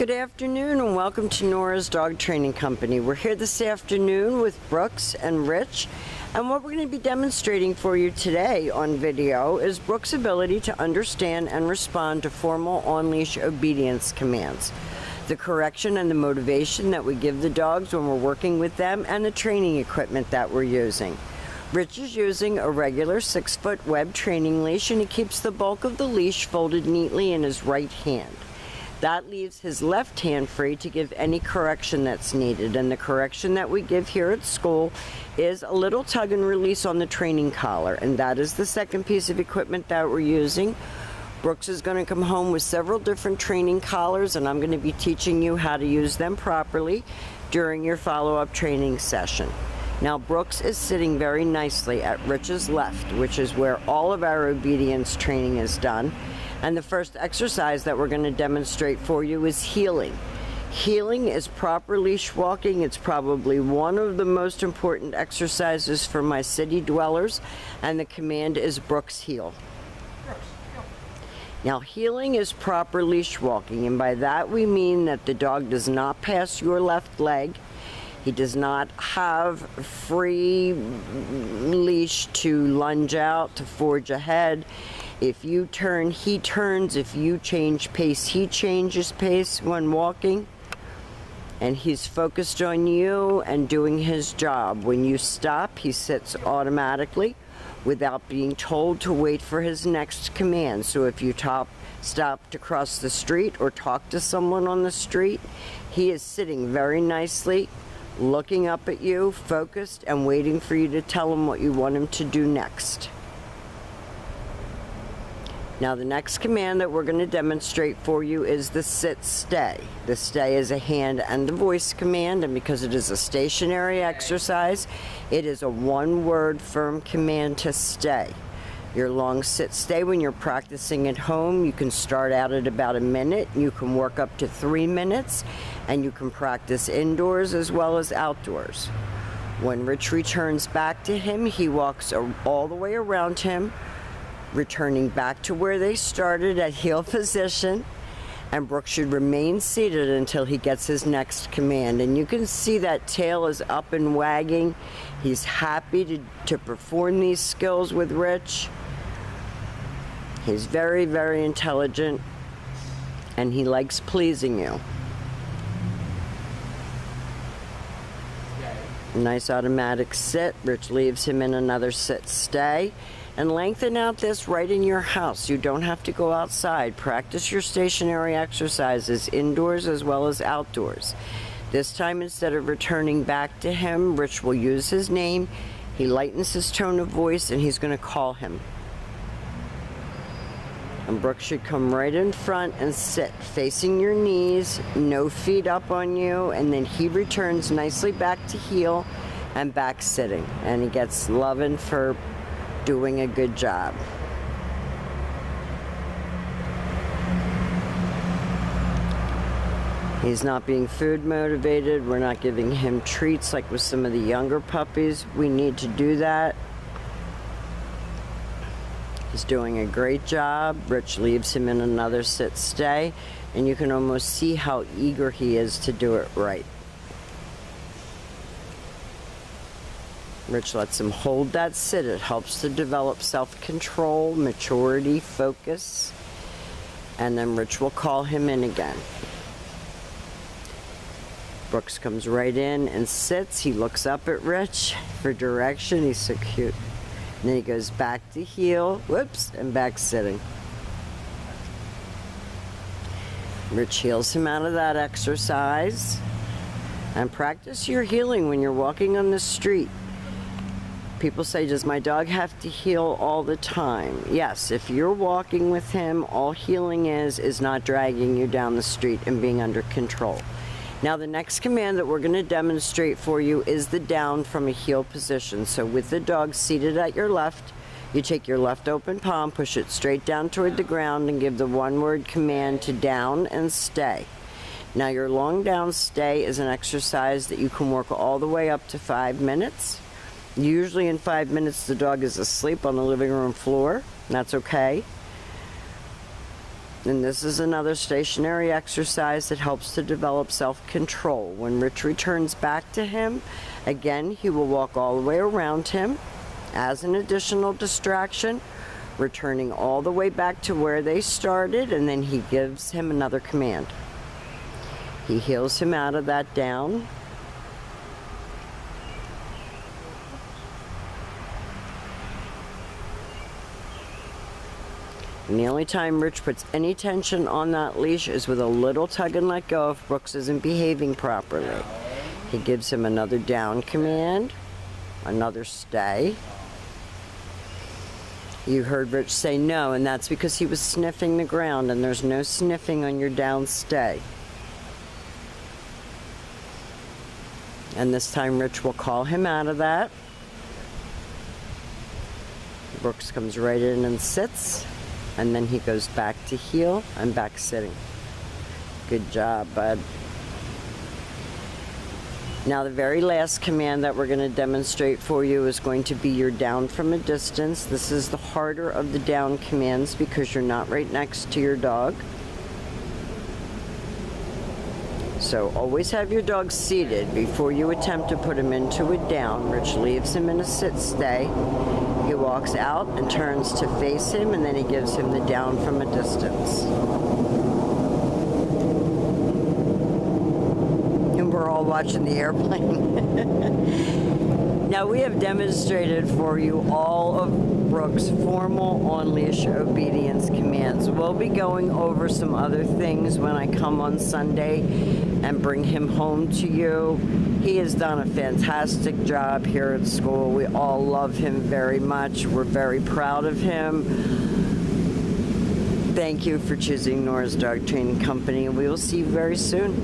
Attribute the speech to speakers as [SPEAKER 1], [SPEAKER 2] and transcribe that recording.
[SPEAKER 1] Good afternoon and welcome to Nora's Dog Training Company. We're here this afternoon with Brooks and Rich, and what we're going to be demonstrating for you today on video is Brooks' ability to understand and respond to formal on-leash obedience commands, the correction and the motivation that we give the dogs when we're working with them, and the training equipment that we're using. Rich is using a regular 6-foot web training leash, and he keeps the bulk of the leash folded neatly in his right hand. That leaves his left hand free to give any correction that's needed, and the correction that we give here at school is a little tug and release on the training collar, and that is the second piece of equipment that we're using. Brooks is going to come home with several different training collars, and I'm going to be teaching you how to use them properly during your follow-up training session. Now, Brooks is sitting very nicely at Rich's left, which is where all of our obedience training is done. And the first exercise that we're going to demonstrate for you is heeling. Heeling is proper leash walking. It's probably one of the most important exercises for my city dwellers, and the command is Brooks heel. Now, heeling is proper leash walking, and by that we mean that the dog does not pass your left leg. He does not have free leash to lunge out, to forge ahead. If you turn, he turns. If you change pace, he changes pace when walking. And he's focused on you and doing his job. When you stop, he sits automatically without being told to wait for his next command. So if you stop to cross the street or talk to someone on the street, he is sitting very nicely, looking up at you, focused, and waiting for you to tell him what you want him to do next. Now, the next command that we're going to demonstrate for you is the sit-stay. The stay is a hand and a voice command, and because it is a stationary exercise, it is a one-word firm command to stay. Your long sit-stay, when you're practicing at home, you can start out at about a minute. You can work up to 3 minutes, and you can practice indoors as well as outdoors. When Rich returns back to him, he walks all the way around him, returning back to where they started at heel position, and Brooks should remain seated until he gets his next command. And you can see that tail is up and wagging. He's happy to perform these skills with Rich. He's very, very intelligent, and he likes pleasing you. Nice automatic sit. Rich leaves him in another sit-stay. And lengthen out this right in your house. You don't have to go outside. Practice your stationary exercises indoors as well as outdoors. This time, instead of returning back to him, Rich will use his name. He lightens his tone of voice, and he's going to call him. And Brooks should come right in front and sit, facing your knees, no feet up on you, and then he returns nicely back to heel and back sitting. And he gets loving for doing a good job. He's not being food motivated. We're not giving him treats like with some of the younger puppies. We need to do that. He's doing a great job. Rich leaves him in another sit-stay, and you can almost see how eager he is to do it right. Rich lets him hold that sit. It helps to develop self-control, maturity, focus. And then Rich will call him in again. Brooks comes right in and sits. He looks up at Rich for direction. He's so cute. And then he goes back to heel, whoops, and back sitting. Rich heels him out of that exercise. And practice your heeling when you're walking on the street. People say, does my dog have to heel all the time? Yes, if you're walking with him, all heeling is not dragging you down the street and being under control. Now, the next command that we're going to demonstrate for you is the down from a heel position. So with the dog seated at your left, you take your left open palm, push it straight down toward the ground, and give the one-word command to down and stay. Now, your long down stay is an exercise that you can work all the way up to 5 minutes. Usually in 5 minutes, the dog is asleep on the living room floor. That's okay. And this is another stationary exercise that helps to develop self-control. When Rich returns back to him, again, he will walk all the way around him as an additional distraction, returning all the way back to where they started, and then he gives him another command. He heels him out of that down. And the only time Rich puts any tension on that leash is with a little tug and let go if Brooks isn't behaving properly. He gives him another down command, another stay. You heard Rich say no, and that's because he was sniffing the ground, and there's no sniffing on your down stay. And this time Rich will call him out of that. Brooks comes right in and sits. And then he goes back to heel and back sitting. Good job, bud. Now the very last command that we're going to demonstrate for you is going to be your down from a distance. This is the harder of the down commands because you're not right next to your dog. So always have your dog seated before you attempt to put him into a down. Rich leaves him in a sit stay. He walks out and turns to face him, and then he gives him the down from a distance. And we're all watching the airplane. Now we have demonstrated for you all of Brooks' formal on-leash obedience commands. We'll be going over some other things when I come on Sunday and bring him home to you. He has done a fantastic job here at school. We all love him very much. We're very proud of him. Thank you for choosing Nora's Dog Training Company, and we will see you very soon.